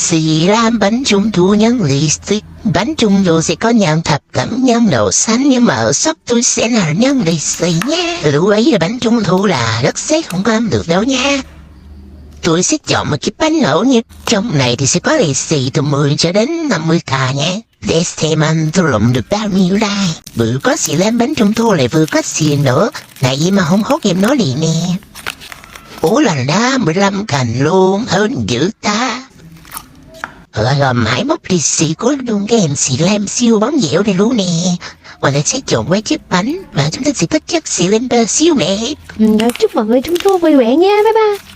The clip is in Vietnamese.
Xì làm bánh trung thu nhân lipstick. Bánh trung thu sẽ có nhân thập cẩm, nhân đậu xanh, nhưng mà ở shop tôi sẽ là nhân lì xì nha. Lưu ý là bánh trung thu là rất xét, không có ăn được đâu nha. Tôi sẽ chọn một cái bánh ngẫu nhiên. Trong này thì sẽ có lì xì từ 10 cho đến 50k nhé. Để xem anh tôi lụm được bao nhiêu like. Vừa có xì làm bánh trung thu lại vừa có xì nữa. Này gì mà không hốt em nói liền nè. Ủa là đá 15 cành luôn, hơn dữ ta. Rồi mãi mốc lì xì có luôn cái MC làm siêu bóng dẻo này luôn nè. Và lại sẽ trộn qua chiếc bánh và chúng ta sẽ có chất xì lên bơ siêu nè. Chúc mọi người trung thu vui vẻ nha, bye bye.